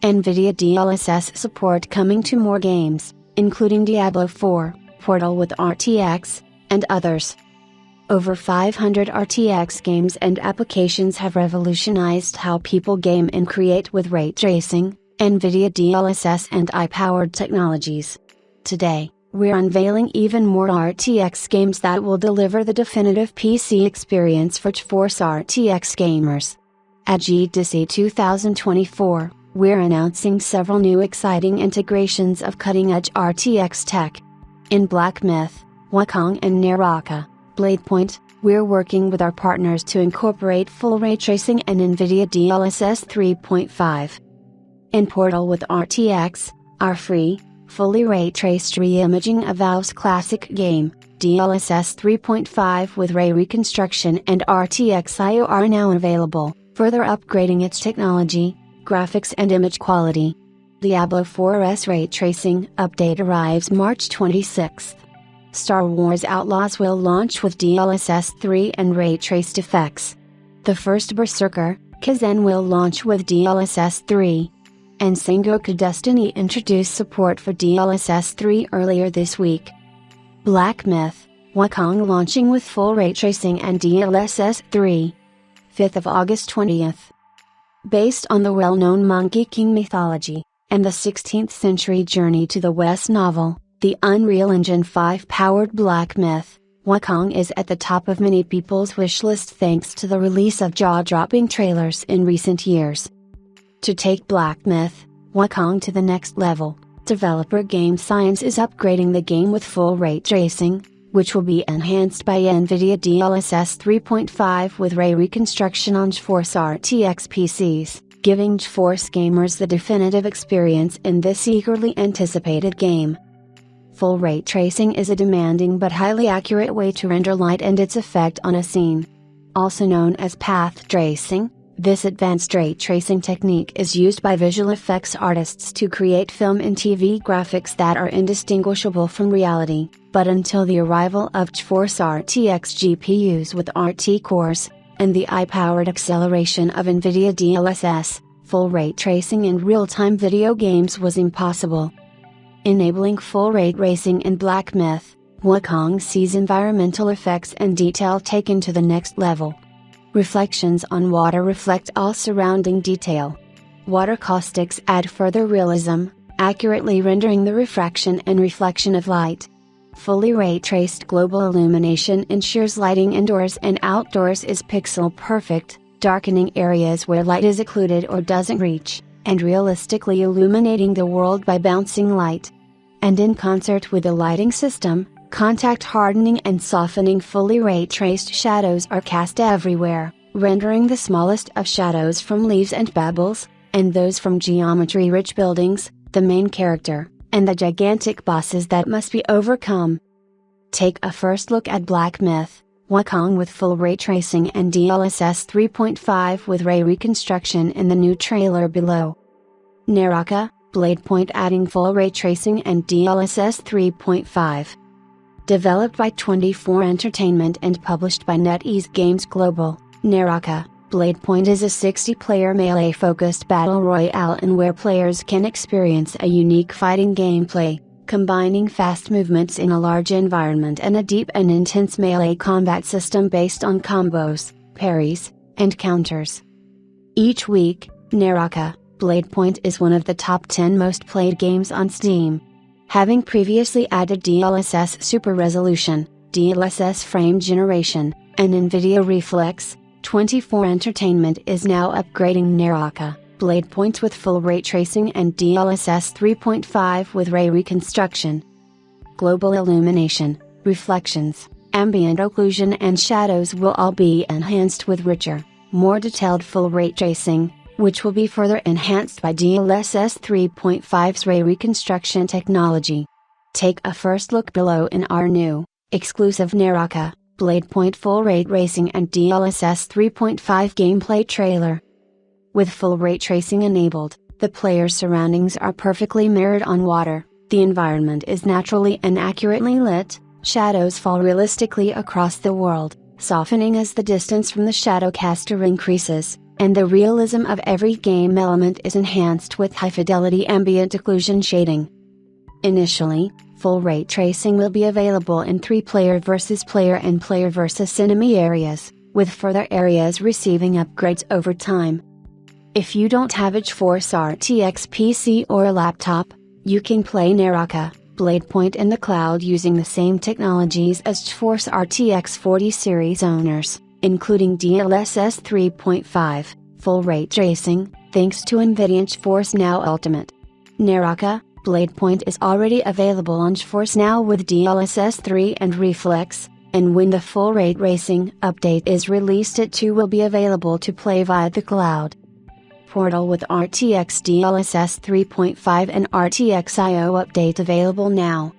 NVIDIA DLSS support coming to more games, including Diablo 4, Portal with RTX, and others. Over 500 RTX games and applications have revolutionized how people game and create with ray tracing, NVIDIA DLSS and AI-powered technologies. Today, we're unveiling even more RTX games that will deliver the definitive PC experience for GeForce RTX gamers. At GDC 2024, we're announcing several new exciting integrations of cutting-edge RTX tech. In Black Myth, Wukong and Naraka, Bladepoint, we're working with our partners to incorporate full ray tracing and NVIDIA DLSS 3.5. In Portal with RTX, our free, fully ray-traced re-imaging of Valve's classic game, DLSS 3.5 with ray reconstruction and RTX IO are now available, further upgrading its technology, graphics and image quality. Diablo 4's ray tracing update arrives March 26. Star Wars Outlaws will launch with DLSS 3 and ray-traced effects. The first Berserker, Kaizen will launch with DLSS 3. And Sengoku Destiny introduced support for DLSS 3 earlier this week. Black Myth, Wukong launching with full ray tracing and DLSS 3. 5th of August 20th. Based on the well-known Monkey King mythology, and the 16th century Journey to the West novel, the Unreal Engine 5-powered Black Myth, Wukong is at the top of many people's wishlist thanks to the release of jaw-dropping trailers in recent years. To take Black Myth, Wukong to the next level, developer Game Science is upgrading the game with full ray tracing, which will be enhanced by NVIDIA DLSS 3.5 with ray reconstruction on GeForce RTX PCs, giving GeForce gamers the definitive experience in this eagerly anticipated game. Full ray tracing is a demanding but highly accurate way to render light and its effect on a scene. Also known as path tracing, this advanced ray tracing technique is used by visual effects artists to create film and TV graphics that are indistinguishable from reality, but until the arrival of GeForce RTX GPUs with RT cores, and the AI-powered acceleration of NVIDIA DLSS, full ray tracing in real-time video games was impossible. Enabling full ray tracing in Black Myth, Wukong sees environmental effects and detail taken to the next level. Reflections on water reflect all surrounding detail. Water caustics add further realism, accurately rendering the refraction and reflection of light. Fully ray-traced global illumination ensures lighting indoors and outdoors is pixel perfect, darkening areas where light is occluded or doesn't reach, and realistically illuminating the world by bouncing light. And in concert with the lighting system, contact hardening and softening fully ray-traced shadows are cast everywhere, rendering the smallest of shadows from leaves and pebbles, and those from geometry-rich buildings, the main character, and the gigantic bosses that must be overcome. Take a first look at Black Myth, Wukong with full ray tracing and DLSS 3.5 with ray reconstruction in the new trailer below. Naraka, Bladepoint adding full ray tracing and DLSS 3.5. Developed by 24 Entertainment and published by NetEase Games Global, Naraka, Bladepoint is a 60-player melee-focused battle royale in where players can experience a unique fighting gameplay, combining fast movements in a large environment and a deep and intense melee combat system based on combos, parries, and counters. Each week, Naraka, Bladepoint is one of the top 10 most played games on Steam. Having previously added DLSS Super Resolution, DLSS Frame Generation, and NVIDIA Reflex, 24 Entertainment is now upgrading Naraka, Bladepoint with full ray tracing and DLSS 3.5 with ray reconstruction. Global illumination, reflections, ambient occlusion and shadows will all be enhanced with richer, more detailed full ray tracing, which will be further enhanced by DLSS 3.5's ray reconstruction technology. Take a first look below in our new, exclusive Naraka, Bladepoint full ray tracing and DLSS 3.5 gameplay trailer. With full ray tracing enabled, the player's surroundings are perfectly mirrored on water, the environment is naturally and accurately lit, shadows fall realistically across the world, softening as the distance from the shadow caster increases, and the realism of every game element is enhanced with high-fidelity ambient occlusion shading. Initially, full ray tracing will be available in 3 player versus player and player versus enemy areas, with further areas receiving upgrades over time. If you don't have a GeForce RTX PC or a laptop, you can play Naraka, Bladepoint in the cloud using the same technologies as GeForce RTX 40 series owners, including DLSS 3.5, full ray tracing, thanks to NVIDIA GeForce Now Ultimate. Naraka, Bladepoint is already available on GeForce Now with DLSS 3 and Reflex, and when the full ray tracing update is released, it too will be available to play via the cloud. Portal with RTX DLSS 3.5 and RTX I/O update available now.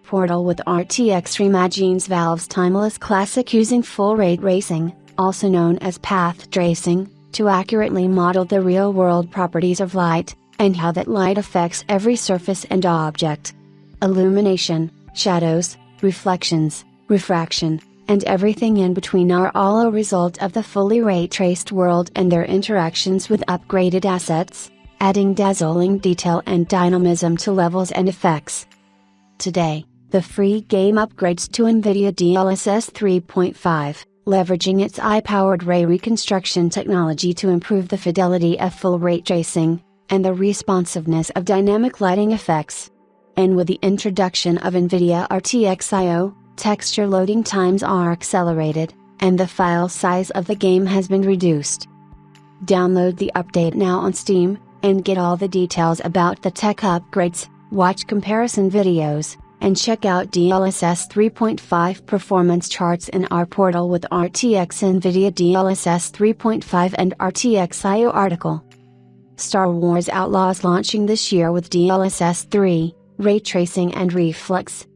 Portal with RTX reimagines Valve's timeless classic using full ray tracing, also known as path tracing, to accurately model the real-world properties of light, and how that light affects every surface and object. Illumination, shadows, reflections, refraction, and everything in between are all a result of the fully ray-traced world and their interactions with upgraded assets, adding dazzling detail and dynamism to levels and effects. Today, the free game upgrades to NVIDIA DLSS 3.5, leveraging its AI-powered ray reconstruction technology to improve the fidelity of full ray tracing, and the responsiveness of dynamic lighting effects. And with the introduction of NVIDIA RTX I/O, texture loading times are accelerated, and the file size of the game has been reduced. Download the update now on Steam, and get all the details about the tech upgrades, watch comparison videos, and check out DLSS 3.5 performance charts in our Portal with RTX NVIDIA DLSS 3.5 and RTX I/O article. Star Wars Outlaws launching this year with DLSS 3, ray tracing and reflex.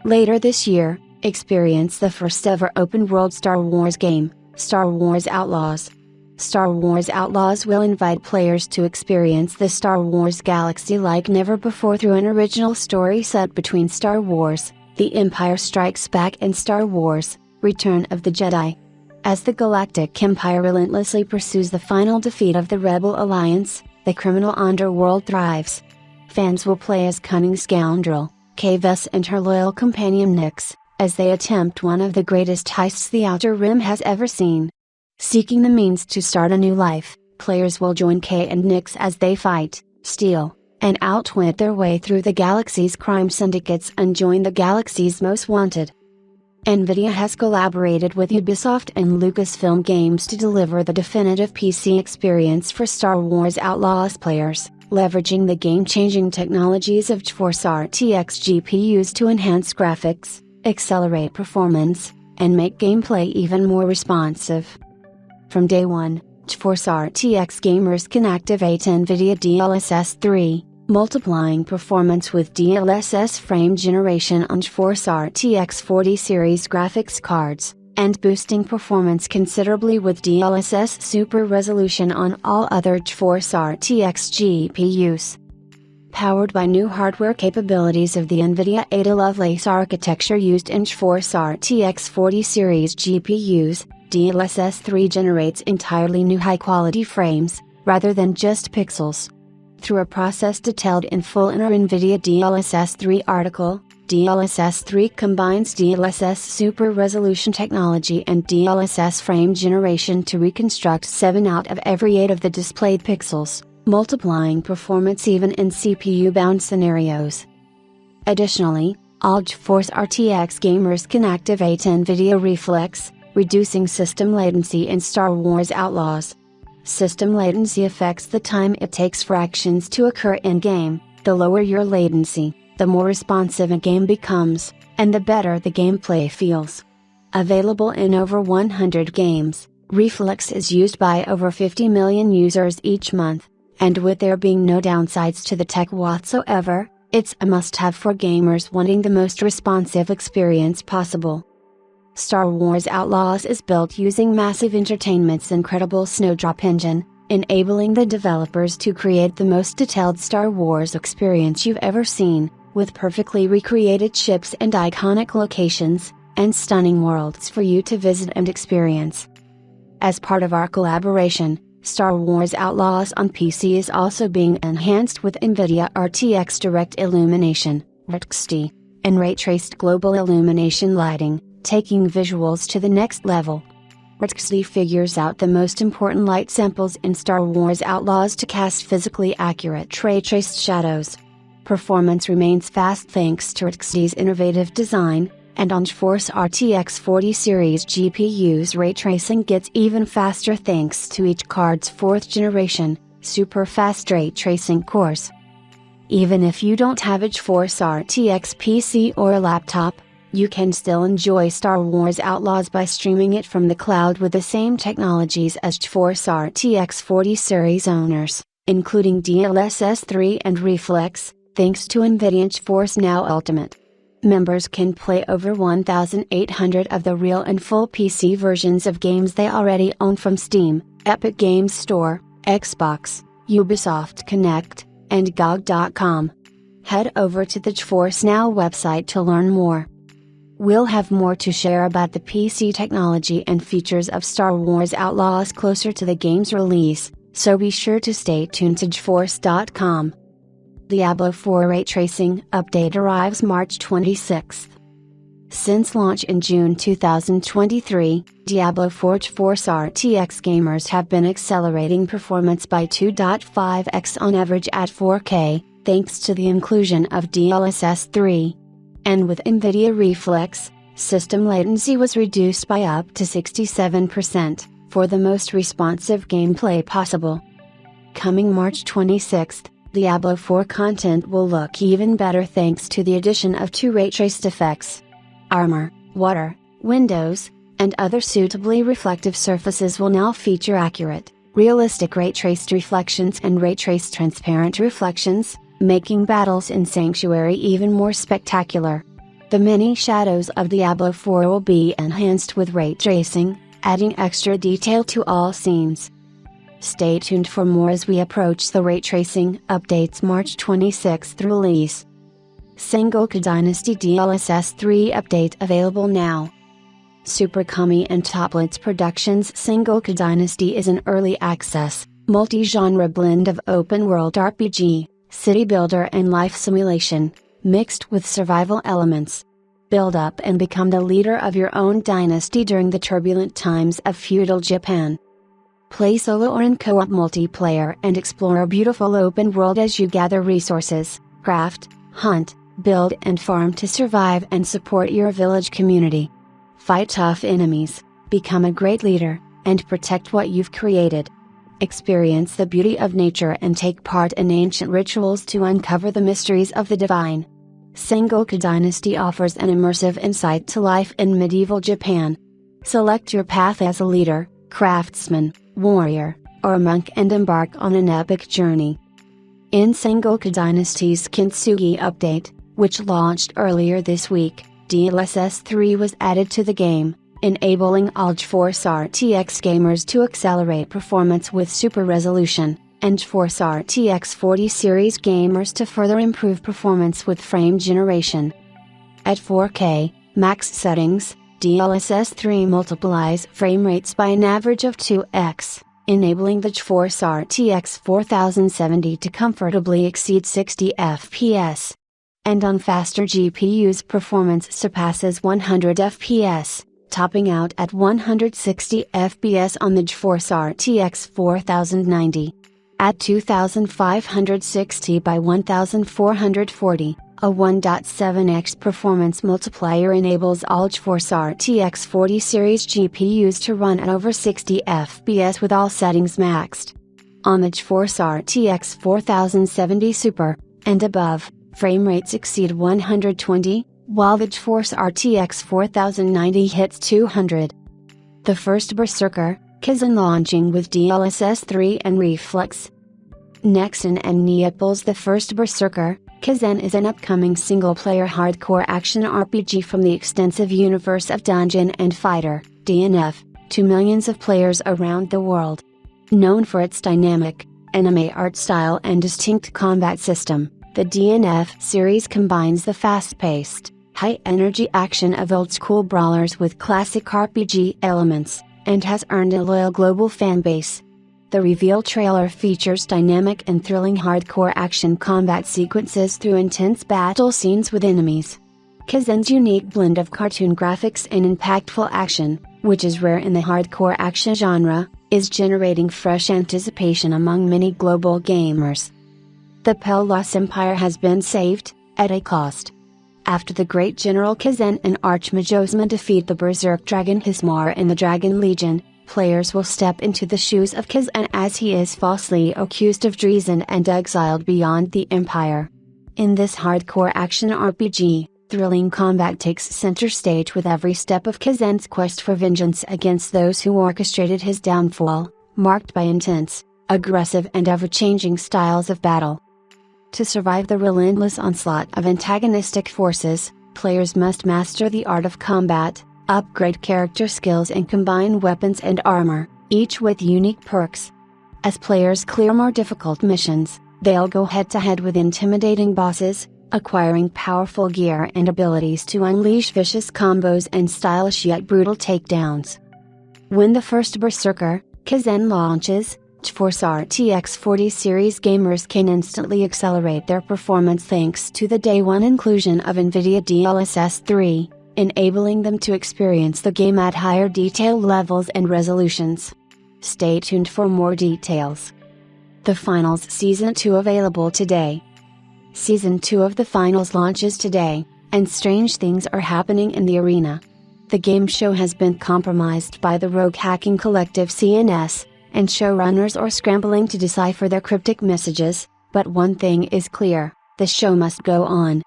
Later this year, experience the first ever open world Star Wars game, Star Wars Outlaws. Star Wars Outlaws will invite players to experience the Star Wars galaxy like never before through an original story set between Star Wars, The Empire Strikes Back and Star Wars, Return of the Jedi. As the Galactic Empire relentlessly pursues the final defeat of the Rebel Alliance, the criminal underworld thrives. Fans will play as cunning scoundrel, Kavus and her loyal companion Nyx, as they attempt one of the greatest heists the Outer Rim has ever seen. Seeking the means to start a new life, players will join Kay and Nyx as they fight, steal, and outwit their way through the galaxy's crime syndicates and join the galaxy's most wanted. NVIDIA has collaborated with Ubisoft and Lucasfilm Games to deliver the definitive PC experience for Star Wars Outlaws players, leveraging the game-changing technologies of GeForce RTX GPUs to enhance graphics, accelerate performance, and make gameplay even more responsive. From day one, GeForce RTX gamers can activate NVIDIA DLSS 3, multiplying performance with DLSS frame generation on GeForce RTX 40 series graphics cards, and boosting performance considerably with DLSS Super Resolution on all other GeForce RTX GPUs. Powered by new hardware capabilities of the NVIDIA Ada Lovelace architecture used in GeForce RTX 40 series GPUs, DLSS 3 generates entirely new high-quality frames, rather than just pixels. Through a process detailed in full in our NVIDIA DLSS 3 article, DLSS 3 combines DLSS Super Resolution technology and DLSS frame generation to reconstruct 7 out of every 8 of the displayed pixels, multiplying performance even in CPU-bound scenarios. Additionally, all GeForce RTX gamers can activate NVIDIA Reflex, reducing system latency in Star Wars Outlaws. System latency affects the time it takes for actions to occur in-game. The lower your latency, the more responsive a game becomes, and the better the gameplay feels. Available in over 100 games, Reflex is used by over 50 million users each month, and with there being no downsides to the tech whatsoever, it's a must-have for gamers wanting the most responsive experience possible. Star Wars Outlaws is built using Massive Entertainment's incredible Snowdrop engine, enabling the developers to create the most detailed Star Wars experience you've ever seen, with perfectly recreated ships and iconic locations, and stunning worlds for you to visit and experience. As part of our collaboration, Star Wars Outlaws on PC is also being enhanced with NVIDIA RTX Direct Illumination, RTX, and ray-traced global illumination lighting, taking visuals to the next level. RTX figures out the most important light samples in Star Wars Outlaws to cast physically accurate ray-traced shadows. Performance remains fast thanks to RTX's innovative design, and on GeForce RTX 40 series GPU's ray tracing gets even faster thanks to each card's 4th generation, super fast ray tracing cores. Even if you don't have a GeForce RTX PC or a laptop, you can still enjoy Star Wars Outlaws by streaming it from the cloud with the same technologies as GeForce RTX 40 series owners, including DLSS 3 and Reflex, thanks to NVIDIA GeForce Now Ultimate. Members can play over 1,800 of the real and full PC versions of games they already own from Steam, Epic Games Store, Xbox, Ubisoft Connect, and GOG.com. Head over to the GeForce Now website to learn more. We'll have more to share about the PC technology and features of Star Wars Outlaws closer to the game's release, so be sure to stay tuned to GeForce.com. Diablo 4 Ray Tracing Update arrives March 26. Since launch in June 2023, Diablo 4 GeForce RTX gamers have been accelerating performance by 2.5x on average at 4K, thanks to the inclusion of DLSS 3. And with NVIDIA Reflex, system latency was reduced by up to 67%, for the most responsive gameplay possible. Coming March 26, Diablo 4 content will look even better thanks to the addition of 2 ray-traced effects. Armor, water, windows, and other suitably reflective surfaces will now feature accurate, realistic ray-traced reflections and ray-traced transparent reflections, making battles in Sanctuary even more spectacular. The many shadows of Diablo 4 will be enhanced with ray tracing, adding extra detail to all scenes. Stay tuned for more as we approach the ray tracing update's March 26th release. Sengoku Dynasty DLSS 3 update available now. Super Kami and Toplitz Productions' Sengoku Dynasty is an early access, multi-genre blend of open-world RPG, city builder and life simulation, mixed with survival elements. Build up and become the leader of your own dynasty during the turbulent times of feudal Japan. Play solo or in co-op multiplayer and explore a beautiful open world as you gather resources, craft, hunt, build and farm to survive and support your village community. Fight tough enemies, become a great leader, and protect what you've created. Experience the beauty of nature and take part in ancient rituals to uncover the mysteries of the divine. Sengoku Dynasty offers an immersive insight to life in medieval Japan. Select your path as a leader, craftsman, warrior, or monk and embark on an epic journey. In Sengoku Dynasty's Kintsugi update, which launched earlier this week, DLSS 3 was added to the game, enabling all GeForce RTX gamers to accelerate performance with super resolution, and GeForce RTX 40 series gamers to further improve performance with frame generation. At 4K, max settings, DLSS 3 multiplies frame rates by an average of 2x, enabling the GeForce RTX 4070 to comfortably exceed 60 FPS. And on faster GPUs performance surpasses 100 FPS, topping out at 160 FPS on the GeForce RTX 4090. At 2560 by 1440, a 1.7x performance multiplier enables all GeForce RTX 40 series GPUs to run at over 60 FPS with all settings maxed. On the GeForce RTX 4070 Super, and above, frame rates exceed 120, while the GeForce RTX 4090 hits 200. The first Berserker, Kaizen launching with DLSS 3 and Reflex. Nexon and Neopol's The First Berserker, Kaizen is an upcoming single-player hardcore action RPG from the extensive universe of Dungeon and Fighter, DNF, to millions of players around the world. Known for its dynamic, anime art style and distinct combat system, the DNF series combines the fast-paced, high-energy action of old-school brawlers with classic RPG elements, and has earned a loyal global fanbase. The reveal trailer features dynamic and thrilling hardcore action combat sequences through intense battle scenes with enemies. Kaizen's unique blend of cartoon graphics and impactful action, which is rare in the hardcore action genre, is generating fresh anticipation among many global gamers. The Pelos Empire has been saved, at a cost. After the great General Kaizen and Archmage Ozma defeat the Berserk Dragon Hismar in the Dragon Legion, players will step into the shoes of Kaizen as he is falsely accused of treason and exiled beyond the Empire. In this hardcore action RPG, thrilling combat takes center stage with every step of Kaizen's quest for vengeance against those who orchestrated his downfall, marked by intense, aggressive and ever-changing styles of battle. To survive the relentless onslaught of antagonistic forces, players must master the art of combat, upgrade character skills and combine weapons and armor, each with unique perks. As players clear more difficult missions, they'll go head-to-head with intimidating bosses, acquiring powerful gear and abilities to unleash vicious combos and stylish yet brutal takedowns. When the first Berserker, Kaizen launches, GeForce RTX 40 series gamers can instantly accelerate their performance thanks to the day one inclusion of NVIDIA DLSS 3, enabling them to experience the game at higher detail levels and resolutions. Stay tuned for more details. The Finals Season 2 available today. Season 2 of The Finals launches today, and strange things are happening in the arena. The game show has been compromised by the rogue hacking collective CNS, and showrunners are scrambling to decipher their cryptic messages, but one thing is clear, the show must go on.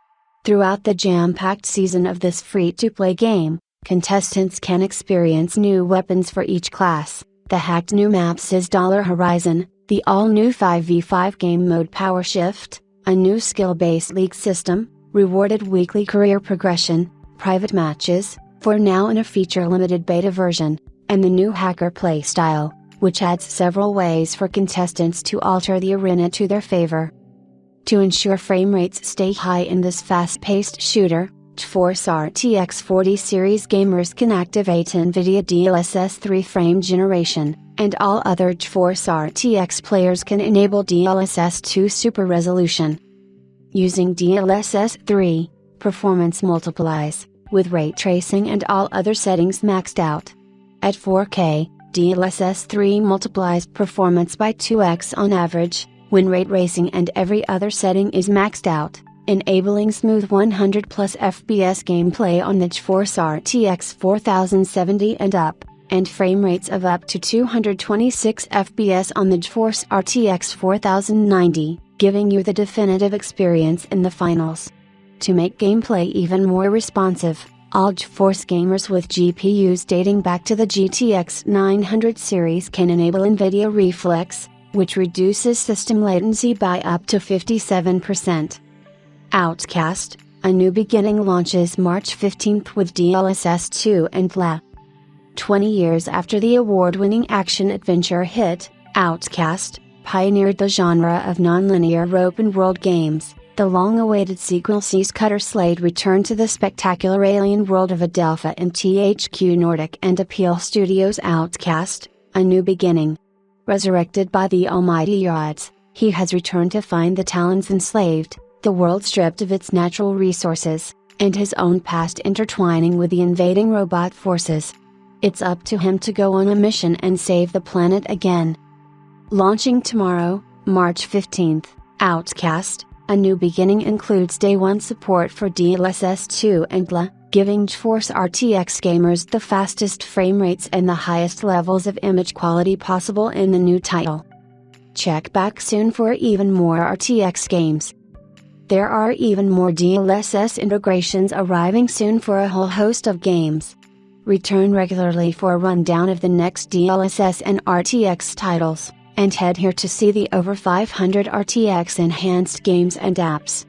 Throughout the jam-packed season of this free-to-play game, contestants can experience new weapons for each class, the hacked new maps is Horizon, the all-new 5v5 game mode Power Shift, a new skill-based league system, rewarded weekly career progression, private matches, for now in a feature-limited beta version, and the new hacker playstyle, which adds several ways for contestants to alter the arena to their favor. To ensure frame rates stay high in this fast-paced shooter, GeForce RTX 40 series gamers can activate NVIDIA DLSS 3 frame generation, and all other GeForce RTX players can enable DLSS 2 super resolution. Using DLSS 3, performance multiplies, with ray tracing and all other settings maxed out. At 4K, DLSS 3 multiplies performance by 2x on average, when ray tracing and every other setting is maxed out, enabling smooth 100+ FPS gameplay on the GeForce RTX 4070 and up, and frame rates of up to 226 FPS on the GeForce RTX 4090, giving you the definitive experience in the finals. To make gameplay even more responsive, all GeForce gamers with GPUs dating back to the GTX 900 series can enable NVIDIA Reflex, which reduces system latency by up to 57%. Outcast, A New Beginning launches March 15th with DLSS 2 and LA. 20 years after the award-winning action-adventure hit, Outcast, pioneered the genre of non-linear open-world games, the long-awaited sequel sees Cutter Slade return to the spectacular alien world of Adelpha and THQ Nordic and Appeal Studios' Outcast, A New Beginning. Resurrected by the almighty odds, he has returned to find the Talons enslaved, the world stripped of its natural resources, and his own past intertwining with the invading robot forces. It's up to him to go on a mission and save the planet again. Launching tomorrow, March 15th, Outcast, A New Beginning includes day one support for DLSS 2 and LA, giving GeForce RTX gamers the fastest frame rates and the highest levels of image quality possible in the new title. Check back soon for even more RTX games. There are even more DLSS integrations arriving soon for a whole host of games. Return regularly for a rundown of the next DLSS and RTX titles, and head here to see the over 500 RTX enhanced games and apps.